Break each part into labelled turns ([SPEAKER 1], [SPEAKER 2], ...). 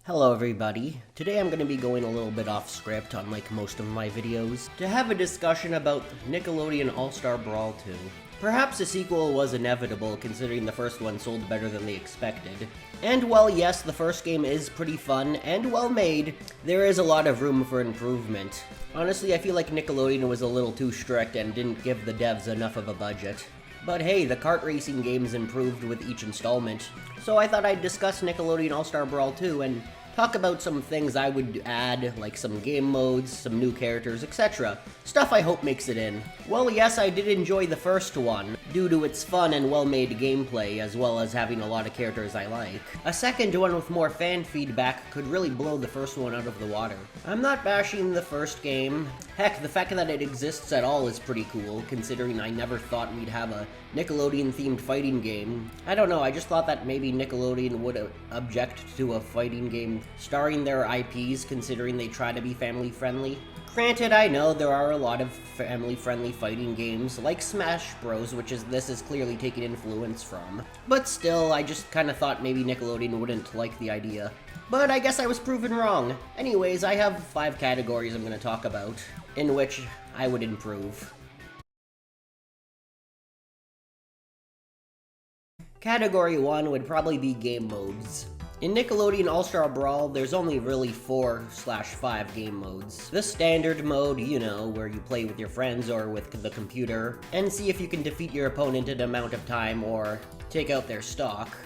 [SPEAKER 1] Hello everybody. Today I'm going to be going a little bit off script unlike most of my videos to have a discussion about Nickelodeon All-Star Brawl 2. Perhaps a sequel was inevitable considering the first one sold better than they expected. And while yes, the first game is pretty fun and well made, there is a lot of room for improvement. Honestly, I feel like Nickelodeon was a little too strict and didn't give the devs enough of a budget. But hey, the kart racing games improved with each installment, so I thought I'd discuss Nickelodeon All-Star Brawl 2 and talk about some things I would add, like some game modes, some new characters, etc. Stuff I hope makes it in. Well, yes, I did enjoy the first one, due to its fun and well-made gameplay, as well as having a lot of characters I like. A second one with more fan feedback could really blow the first one out of the water. I'm not bashing the first game. Heck, the fact that it exists at all is pretty cool, considering I never thought we'd have a Nickelodeon-themed fighting game. I don't know, I just thought that maybe Nickelodeon would object to a fighting game starring their IPs, considering they try to be family-friendly. Granted, I know there are a lot of family-friendly fighting games, like Smash Bros, which this is clearly taking influence from. But still, I just kinda thought maybe Nickelodeon wouldn't like the idea. But I guess I was proven wrong. Anyways, I have 5 categories I'm gonna talk about, in which I would improve. Category 1 would probably be game modes. In Nickelodeon All-Star Brawl, there's only really 4/5 game modes. The standard mode, you know, where you play with your friends or with the computer, and see if you can defeat your opponent in an amount of time or take out their stock.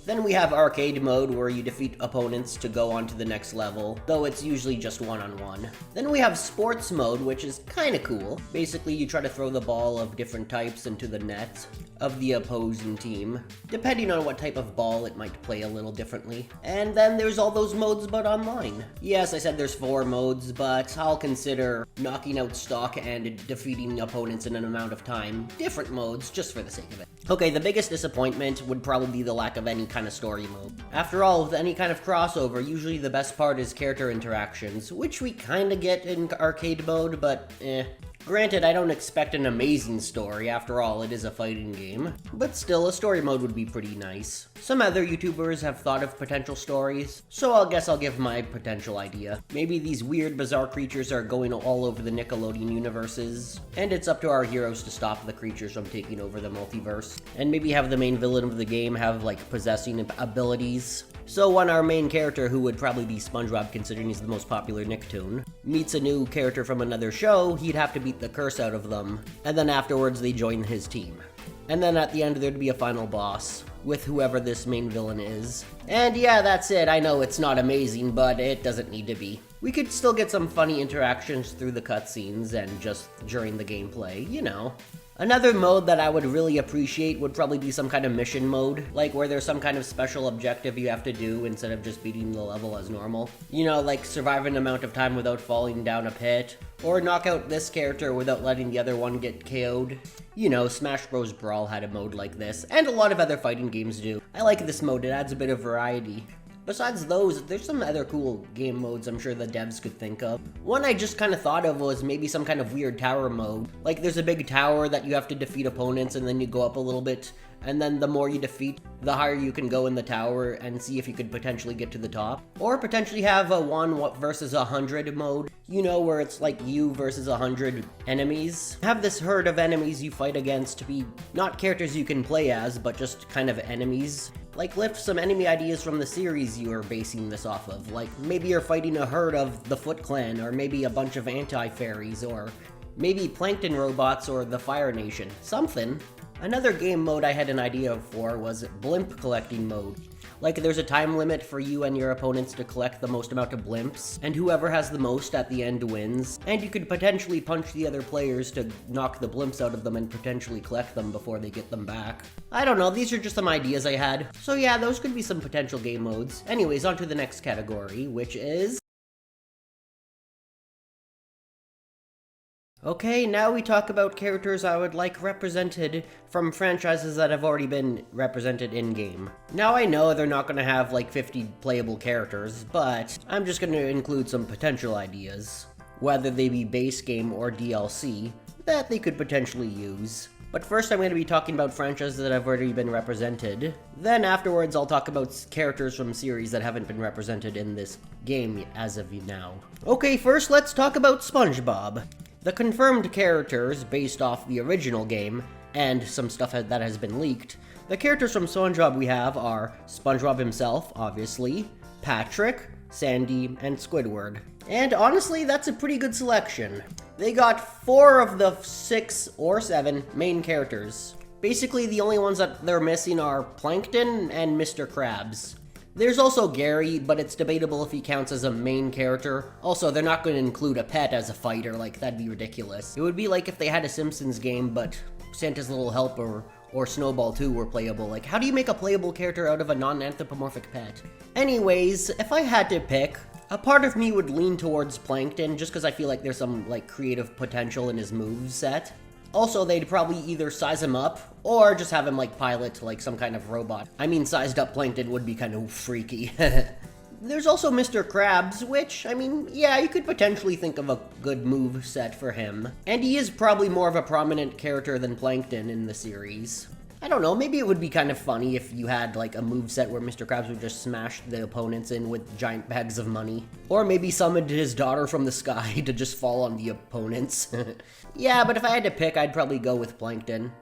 [SPEAKER 1] Then we have arcade mode, where you defeat opponents to go on to the next level, though it's usually just one-on-one. Then we have sports mode, which is kinda cool. Basically, you try to throw the ball of different types into the net of the opposing team. Depending on what type of ball, it might play a little differently. And then there's all those modes but online. Yes, I said there's 4 modes, but I'll consider knocking out stock and defeating opponents in an amount of time different modes, just for the sake of it. Okay, the biggest disappointment would probably be the lack of any kind of story mode. After all, with any kind of crossover, usually the best part is character interactions, which we kinda get in arcade mode, but Granted, I don't expect an amazing story, after all, it is a fighting game. But still, a story mode would be pretty nice. Some other YouTubers have thought of potential stories, so I guess I'll give my potential idea. Maybe these weird, bizarre creatures are going all over the Nickelodeon universes, and it's up to our heroes to stop the creatures from taking over the multiverse. And maybe have the main villain of the game have, like, possessing abilities. So when our main character, who would probably be SpongeBob considering he's the most popular Nicktoon, meets a new character from another show, he'd have to beat the curse out of them, and then afterwards they join his team. And then at the end there'd be a final boss, with whoever this main villain is. And yeah, that's it. I know it's not amazing, but it doesn't need to be. We could still get some funny interactions through the cutscenes and just during the gameplay, you know. Another mode that I would really appreciate would probably be some kind of mission mode, like where there's some kind of special objective you have to do instead of just beating the level as normal. You know, like survive an amount of time without falling down a pit, or knock out this character without letting the other one get KO'd. You know, Smash Bros. Brawl had a mode like this, and a lot of other fighting games do. I like this mode, it adds a bit of variety. Besides those, there's some other cool game modes I'm sure the devs could think of. One I just kind of thought of was maybe some kind of weird tower mode. Like there's a big tower that you have to defeat opponents and then you go up a little bit, and then the more you defeat, the higher you can go in the tower and see if you could potentially get to the top. Or potentially have a 1 versus 100 mode, you know, where it's like you versus 100 enemies. Have this herd of enemies you fight against to be not characters you can play as, but just kind of enemies. Like, lift some enemy ideas from the series you are basing this off of. Like, maybe you're fighting a herd of the Foot Clan, or maybe a bunch of anti-fairies, or maybe plankton robots or the Fire Nation. Something. Another game mode I had an idea for was blimp collecting mode. Like, there's a time limit for you and your opponents to collect the most amount of blimps, and whoever has the most at the end wins. And you could potentially punch the other players to knock the blimps out of them and potentially collect them before they get them back. I don't know, these are just some ideas I had. So yeah, those could be some potential game modes. Anyways, on to the next category, which is... Okay, now we talk about characters I would like represented from franchises that have already been represented in-game. Now I know they're not gonna have like 50 playable characters, but I'm just gonna include some potential ideas, whether they be base game or DLC, that they could potentially use. But first I'm going to be talking about franchises that have already been represented. Then afterwards I'll talk about characters from series that haven't been represented in this game as of now. Okay, first let's talk about SpongeBob. The confirmed characters based off the original game, and some stuff that has been leaked. The characters from SpongeBob we have are SpongeBob himself, obviously, Patrick, Sandy, and Squidward. And honestly, that's a pretty good selection. They got 4 of the 6 or 7 main characters. Basically, the only ones that they're missing are Plankton and Mr. Krabs. There's also Gary, but it's debatable if he counts as a main character. Also, they're not going to include a pet as a fighter, like that'd be ridiculous. It would be like if they had a Simpsons game, but Santa's Little Helper or Snowball 2 were playable. Like, how do you make a playable character out of a non-anthropomorphic pet? Anyways, if I had to pick, a part of me would lean towards Plankton, just because I feel like there's some, like, creative potential in his moveset. Also, they'd probably either size him up, or just have him, like, pilot, like, some kind of robot. I mean, sized up Plankton would be kind of freaky. There's also Mr. Krabs, which, I mean, yeah, you could potentially think of a good move set for him. And he is probably more of a prominent character than Plankton in the series. I don't know, maybe it would be kind of funny if you had, like, a move set where Mr. Krabs would just smash the opponents in with giant bags of money. Or maybe summoned his daughter from the sky to just fall on the opponents. Yeah, but if I had to pick, I'd probably go with Plankton.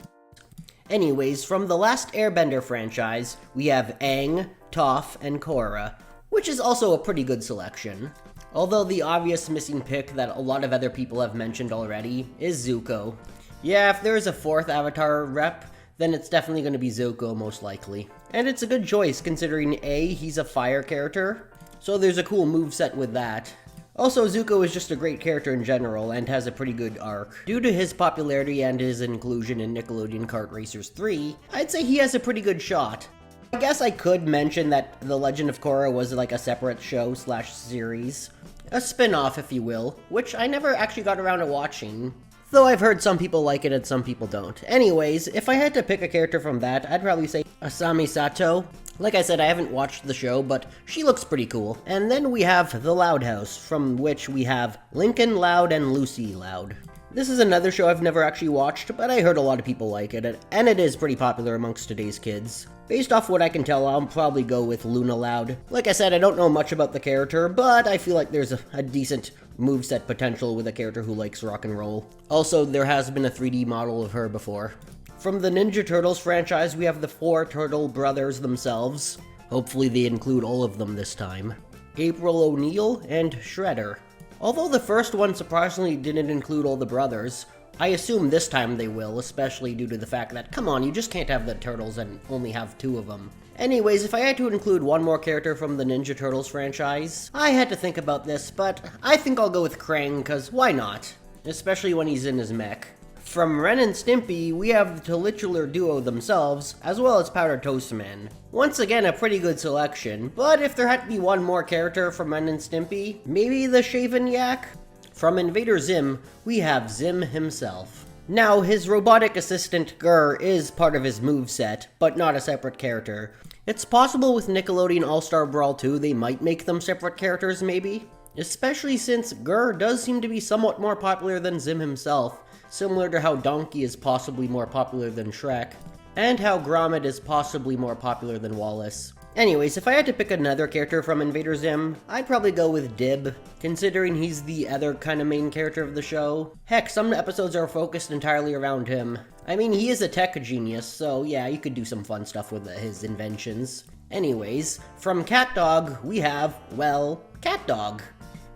[SPEAKER 1] Anyways, from the last Airbender franchise, we have Aang, Toph, and Korra, which is also a pretty good selection. Although the obvious missing pick that a lot of other people have mentioned already is Zuko. Yeah, if there is a 4th Avatar rep, then it's definitely going to be Zuko most likely. And it's a good choice considering A, he's a fire character, so there's a cool moveset with that. Also, Zuko is just a great character in general and has a pretty good arc. Due to his popularity and his inclusion in Nickelodeon Kart Racers 3, I'd say he has a pretty good shot. I guess I could mention that The Legend of Korra was like a separate show slash series. A spin-off, if you will, which I never actually got around to watching. Though I've heard some people like it and some people don't. Anyways, if I had to pick a character from that, I'd probably say Asami Sato. Like I said, I haven't watched the show, but she looks pretty cool. And then we have The Loud House, from which we have Lincoln Loud and Lucy Loud. This is another show I've never actually watched, but I heard a lot of people like it, and it is pretty popular amongst today's kids. Based off what I can tell, I'll probably go with Luna Loud. Like I said, I don't know much about the character, but I feel like there's a decent moveset potential with a character who likes rock and roll. Also, there has been a 3D model of her before. From the Ninja Turtles franchise, we have the 4 Turtle brothers themselves. Hopefully they include all of them this time. April O'Neil and Shredder. Although the first one surprisingly didn't include all the brothers, I assume this time they will, especially due to the fact that, come on, you just can't have the Turtles and only have 2 of them. Anyways, if I had to include one more character from the Ninja Turtles franchise, I had to think about this, but I think I'll go with Krang, cause why not? Especially when he's in his mech. From Ren and Stimpy, we have the titular duo themselves, as well as Powdered Toast Man. Once again, a pretty good selection, but if there had to be one more character from Ren and Stimpy, maybe the Shaven Yak? From Invader Zim, we have Zim himself. Now, his robotic assistant Gur is part of his moveset, but not a separate character. It's possible with Nickelodeon All-Star Brawl 2 they might make them separate characters maybe? Especially since Gur does seem to be somewhat more popular than Zim himself, similar to how Donkey is possibly more popular than Shrek, and how Gromit is possibly more popular than Wallace. Anyways, if I had to pick another character from Invader Zim, I'd probably go with Dib, considering he's the other kind of main character of the show. Heck, some episodes are focused entirely around him. I mean, he is a tech genius, so yeah, you could do some fun stuff with his inventions. Anyways, from CatDog, we have, well, CatDog.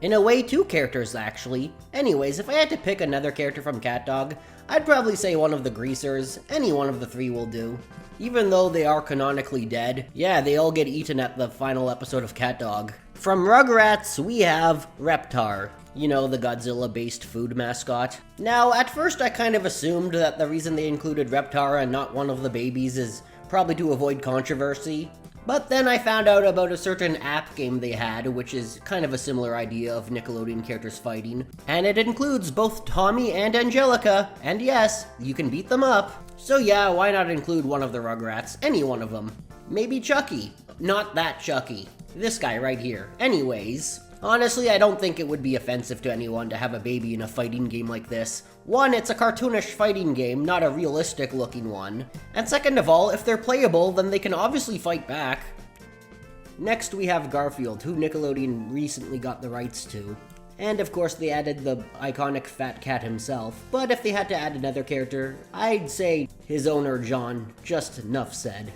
[SPEAKER 1] In a way, 2 characters, actually. Anyways, if I had to pick another character from CatDog, I'd probably say one of the Greasers. Any one of the 3 will do. Even though they are canonically dead, yeah, they all get eaten at the final episode of CatDog. From Rugrats, we have Reptar. You know, the Godzilla-based food mascot. Now, at first I kind of assumed that the reason they included Reptar and not one of the babies is probably to avoid controversy. But then I found out about a certain app game they had, which is kind of a similar idea of Nickelodeon characters fighting. And it includes both Tommy and Angelica, and yes, you can beat them up. So yeah, why not include one of the Rugrats? Any one of them. Maybe Chucky. Not that Chucky. This guy right here. Anyways, Honestly, I don't think it would be offensive to anyone to have a baby in a fighting game like this. One, it's a cartoonish fighting game, not a realistic looking one. And second of all, if they're playable, then they can obviously fight back. Next we have Garfield, who Nickelodeon recently got the rights to. And of course they added the iconic fat cat himself, but if they had to add another character, I'd say his owner John, just enough said.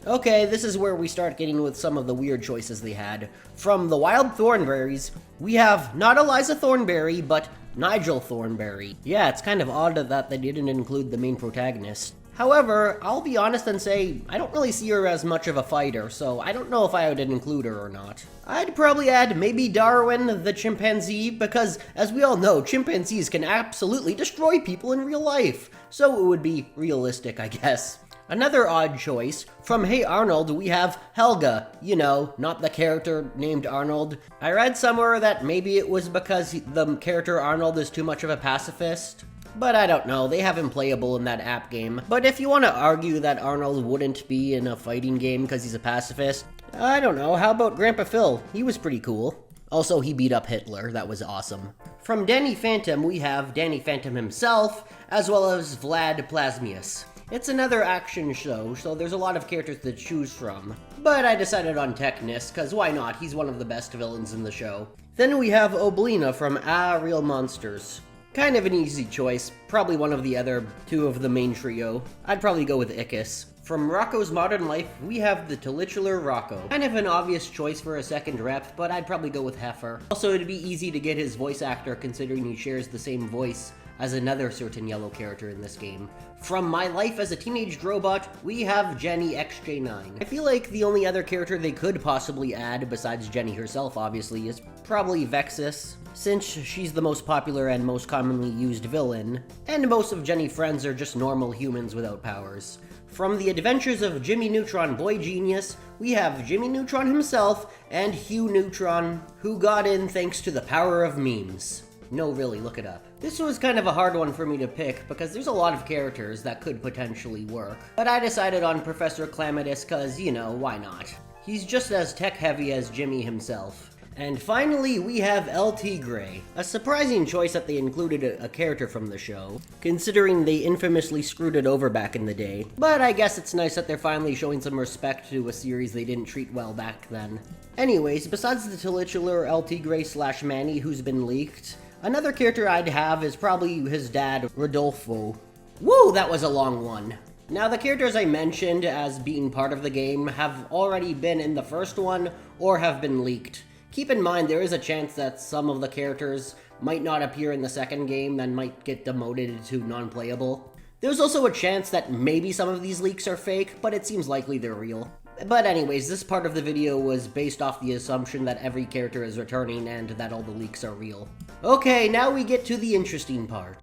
[SPEAKER 1] Okay, this is where we start getting with some of the weird choices they had. From the Wild Thornberrys, we have not Eliza Thornberry, but Nigel Thornberry. Yeah, it's kind of odd that they didn't include the main protagonist. However, I'll be honest and say, I don't really see her as much of a fighter, so I don't know if I would include her or not. I'd probably add maybe Darwin the chimpanzee, because as we all know, chimpanzees can absolutely destroy people in real life, so it would be realistic, I guess. Another odd choice, from Hey Arnold, we have Helga. You know, not the character named Arnold. I read somewhere that maybe it was because the character Arnold is too much of a pacifist. But I don't know, they have him playable in that app game. But if you want to argue that Arnold wouldn't be in a fighting game because he's a pacifist, I don't know, how about Grandpa Phil? He was pretty cool. Also, he beat up Hitler, that was awesome. From Danny Phantom, we have Danny Phantom himself, as well as Vlad Plasmius. It's another action show, so there's a lot of characters to choose from. But I decided on Technus, cause why not, he's one of the best villains in the show. Then we have Oblina from Real Monsters. Kind of an easy choice, probably one of the other two of the main trio. I'd probably go with Ickis. From Rocco's Modern Life, we have the titular Rocco. Kind of an obvious choice for a second rep, but I'd probably go with Heifer. Also, it'd be easy to get his voice actor considering he shares the same voice as another certain yellow character in this game. From My Life as a Teenage Robot, we have Jenny XJ9. I feel like the only other character they could possibly add, besides Jenny herself obviously, is probably Vexus, since she's the most popular and most commonly used villain, and most of Jenny's friends are just normal humans without powers. From The Adventures of Jimmy Neutron Boy Genius, we have Jimmy Neutron himself and Hugh Neutron, who got in thanks to the power of memes. No, really, look it up. This was kind of a hard one for me to pick because there's a lot of characters that could potentially work. But I decided on Professor Clematis cause, you know, why not? He's just as tech-heavy as Jimmy himself. And finally, we have El Tigre. A surprising choice that they included a character from the show, considering they infamously screwed it over back in the day. But I guess it's nice that they're finally showing some respect to a series they didn't treat well back then. Anyways, besides the titular El Tigre / Manny who's been leaked, another character I'd have is probably his dad, Rodolfo. Woo, that was a long one. Now, the characters I mentioned as being part of the game have already been in the first one or have been leaked. Keep in mind, there is a chance that some of the characters might not appear in the second game and might get demoted to non-playable. There's also a chance that maybe some of these leaks are fake, but it seems likely they're real. But anyways, this part of the video was based off the assumption that every character is returning and that all the leaks are real. Okay, now we get to the interesting part.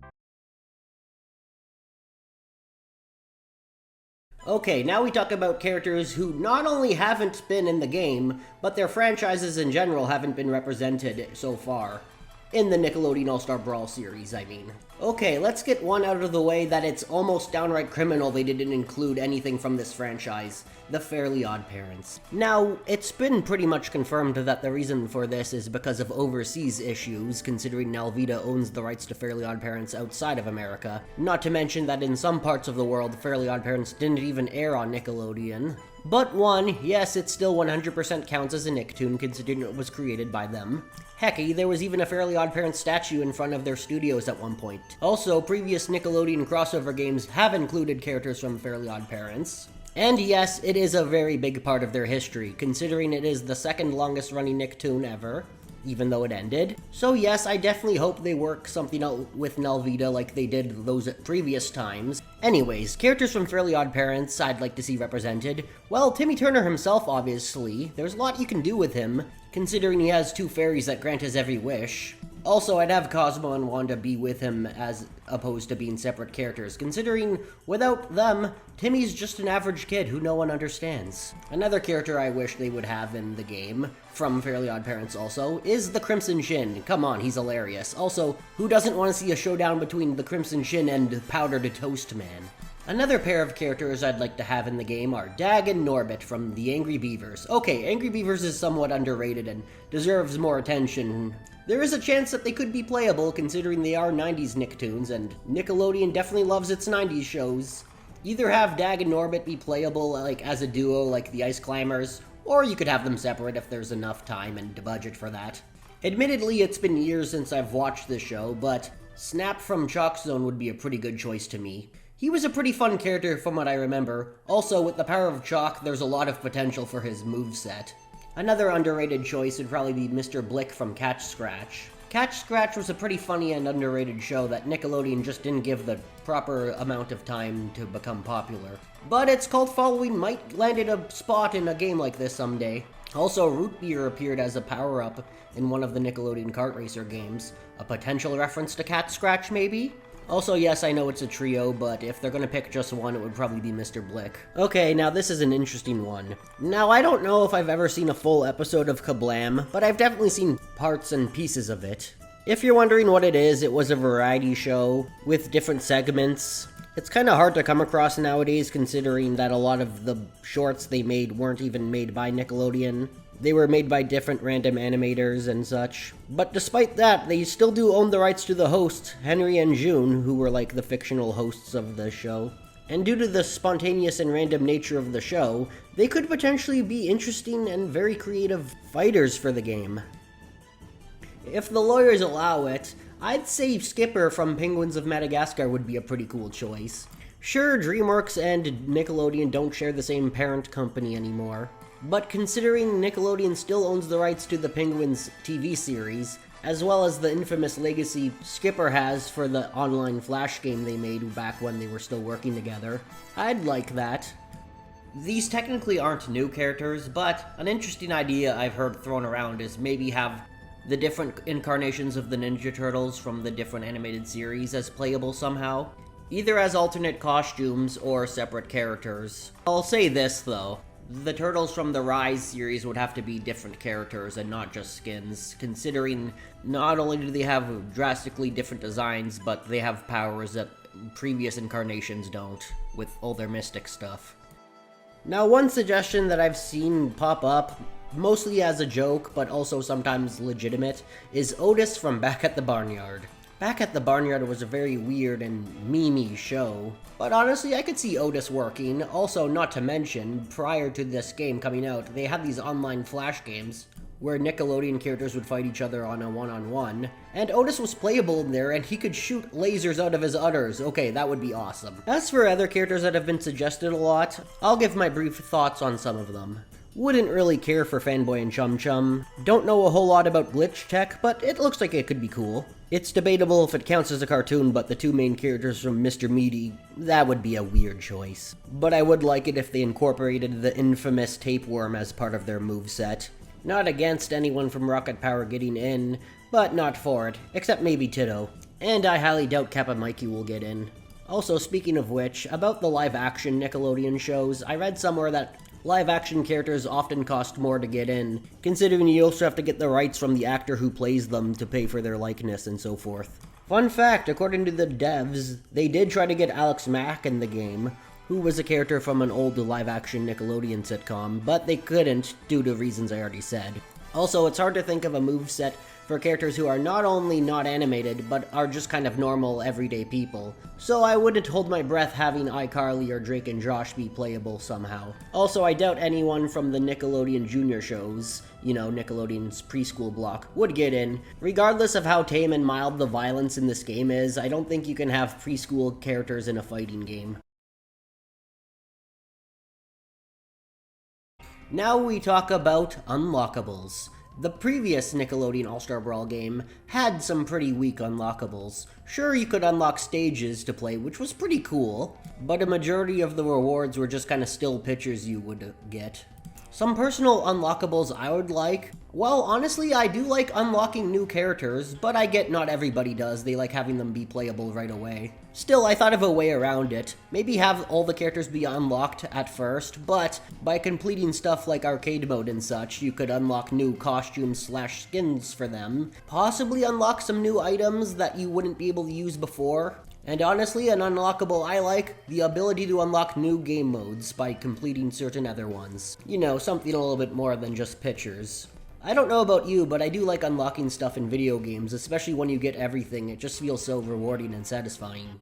[SPEAKER 1] Okay, now we talk about characters who not only haven't been in the game, but their franchises in general haven't been represented so far. In the Nickelodeon All-Star Brawl series, I mean. Okay, let's get one out of the way that it's almost downright criminal they didn't include anything from this franchise. The Fairly Odd Parents. Now, it's been pretty much confirmed that the reason for this is because of overseas issues, considering Nelvita owns the rights to Fairly Odd Parents outside of America. Not to mention that in some parts of the world, Fairly Odd Parents didn't even air on Nickelodeon. But one, yes, it still 100% counts as a Nicktoon considering it was created by them. Hecky, there was even a Fairly Odd Parents statue in front of their studios at one point. Also, previous Nickelodeon crossover games have included characters from Fairly Odd Parents. And yes, it is a very big part of their history, considering it is the second longest running Nicktoon ever, even though it ended. So yes, I definitely hope they work something out with Nelvita like they did those previous times. Anyways, characters from Fairly Odd Parents I'd like to see represented. Well, Timmy Turner himself, obviously. There's a lot you can do with him, considering he has two fairies that grant his every wish. Also, I'd have Cosmo and Wanda be with him as opposed to being separate characters, considering without them, Timmy's just an average kid who no one understands. Another character I wish they would have in the game, from Fairly Odd Parents also, is the Crimson Shin. Come on, he's hilarious. Also, who doesn't want to see a showdown between the Crimson Shin and Powdered Toast Man? Another pair of characters I'd like to have in the game are Dag and Norbit from the Angry Beavers. Okay, Angry Beavers is somewhat underrated and deserves more attention. There is a chance that they could be playable considering they are 90s Nicktoons, and Nickelodeon definitely loves its 90s shows. Either have Dag and Norbit be playable like as a duo like the Ice Climbers, or you could have them separate if there's enough time and budget for that. Admittedly, it's been years since I've watched this show, but Snap from Chalk Zone would be a pretty good choice to me. He was a pretty fun character from what I remember. Also, with the power of chalk, there's a lot of potential for his moveset. Another underrated choice would probably be Mr. Blick from Catch Scratch. Catch Scratch was a pretty funny and underrated show that Nickelodeon just didn't give the proper amount of time to become popular. But its cult following might land in a spot in a game like this someday. Also, Root Beer appeared as a power-up in one of the Nickelodeon kart racer games. A potential reference to Catch Scratch, maybe? Also, yes, I know it's a trio, but if they're gonna pick just one, it would probably be Mr. Blick. Okay, now this is an interesting one. Now, I don't know if I've ever seen a full episode of Kablam, but I've definitely seen parts and pieces of it. If you're wondering what it was a variety show with different segments. It's kind of hard to come across nowadays considering that a lot of the shorts they made weren't even made by Nickelodeon. They were made by different random animators and such. But despite that, they still do own the rights to the hosts, Henry and June, who were like the fictional hosts of the show. And due to the spontaneous and random nature of the show, they could potentially be interesting and very creative fighters for the game. If the lawyers allow it, I'd say Skipper from Penguins of Madagascar would be a pretty cool choice. Sure, DreamWorks and Nickelodeon don't share the same parent company anymore, but considering Nickelodeon still owns the rights to the Penguins TV series, as well as the infamous legacy Skipper has for the online Flash game they made back when they were still working together, I'd like that. These technically aren't new characters, but an interesting idea I've heard thrown around is maybe have the different incarnations of the Ninja Turtles from the different animated series as playable somehow, either as alternate costumes or separate characters. I'll say this though, the Turtles from the Rise series would have to be different characters and not just skins, considering not only do they have drastically different designs, but they have powers that previous incarnations don't, with all their mystic stuff. Now, one suggestion that I've seen pop up, mostly as a joke, but also sometimes legitimate, is Otis from Back at the Barnyard. Back at the Barnyard was a very weird and memey show, but honestly I could see Otis working. Also, not to mention, prior to this game coming out, they had these online Flash games where Nickelodeon characters would fight each other on a one-on-one, and Otis was playable in there and he could shoot lasers out of his udders. Okay, that would be awesome. As for other characters that have been suggested a lot, I'll give my brief thoughts on some of them. Wouldn't really care for Fanboy and Chum Chum. Don't know a whole lot about glitch tech, but it looks like it could be cool. It's debatable if it counts as a cartoon, but the two main characters from Mr. Meaty, that would be a weird choice. But I would like it if they incorporated the infamous tapeworm as part of their moveset. Not against anyone from Rocket Power getting in, but not for it, except maybe Tito. And I highly doubt Kappa Mikey will get in. Also, speaking of which, about the live-action Nickelodeon shows, I read somewhere that live-action characters often cost more to get in, considering you also have to get the rights from the actor who plays them to pay for their likeness and so forth. Fun fact, according to the devs, they did try to get Alex Mack in the game, who was a character from an old live-action Nickelodeon sitcom, but they couldn't due to reasons I already said. Also, it's hard to think of a moveset for characters who are not only not animated, but are just kind of normal, everyday people. So I wouldn't hold my breath having iCarly or Drake and Josh be playable somehow. Also, I doubt anyone from the Nickelodeon Junior shows, you know, Nickelodeon's preschool block, would get in. Regardless of how tame and mild the violence in this game is, I don't think you can have preschool characters in a fighting game. Now we talk about unlockables. The previous Nickelodeon All-Star Brawl game had some pretty weak unlockables. Sure, you could unlock stages to play, which was pretty cool, but a majority of the rewards were just kind of still pictures you would get. Some personal unlockables I would like, well, honestly, I do like unlocking new characters, but I get not everybody does. They like having them be playable right away. Still, I thought of a way around it. Maybe have all the characters be unlocked at first, but by completing stuff like arcade mode and such, you could unlock new costumes/skins for them. Possibly unlock some new items that you wouldn't be able to use before. And honestly, an unlockable I like the ability to unlock new game modes by completing certain other ones. You know, something a little bit more than just pictures. I don't know about you, but I do like unlocking stuff in video games, especially when you get everything. It just feels so rewarding and satisfying.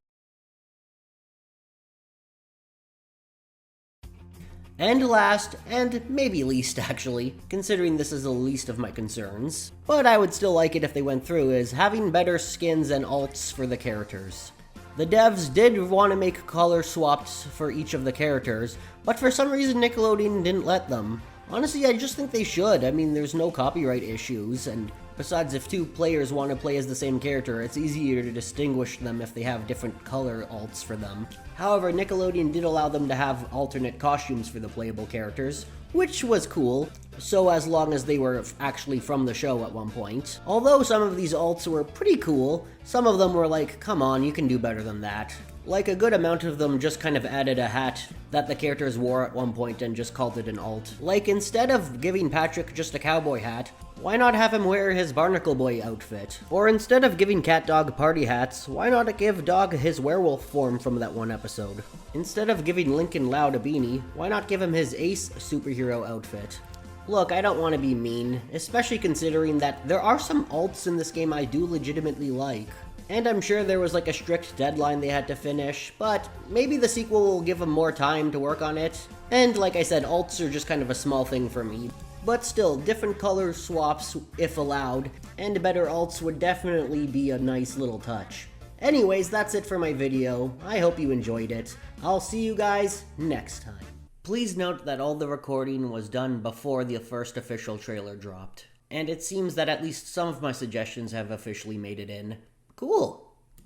[SPEAKER 1] And last, and maybe least actually, considering this is the least of my concerns, but I would still like it if they went through, is having better skins and alts for the characters. The devs did want to make color swaps for each of the characters, but for some reason Nickelodeon didn't let them. Honestly, I just think they should. I mean, there's no copyright issues, and besides, if two players want to play as the same character, it's easier to distinguish them if they have different color alts for them. However, Nickelodeon did allow them to have alternate costumes for the playable characters, which was cool, so as long as they were actually from the show at one point. Although some of these alts were pretty cool, some of them were like, come on, you can do better than that. Like, a good amount of them just kind of added a hat that the characters wore at one point and just called it an alt. Like, instead of giving Patrick just a cowboy hat, why not have him wear his Barnacle Boy outfit? Or instead of giving Cat Dog party hats, why not give Dog his werewolf form from that one episode? Instead of giving Lincoln Loud a beanie, why not give him his Ace superhero outfit? Look, I don't want to be mean, especially considering that there are some alts in this game I do legitimately like. And I'm sure there was like a strict deadline they had to finish, but maybe the sequel will give them more time to work on it. And like I said, alts are just kind of a small thing for me. But still, different color swaps, if allowed, and better alts would definitely be a nice little touch. Anyways, that's it for my video. I hope you enjoyed it. I'll see you guys next time. Please note that all the recording was done before the first official trailer dropped. And it seems that at least some of my suggestions have officially made it in. Cool.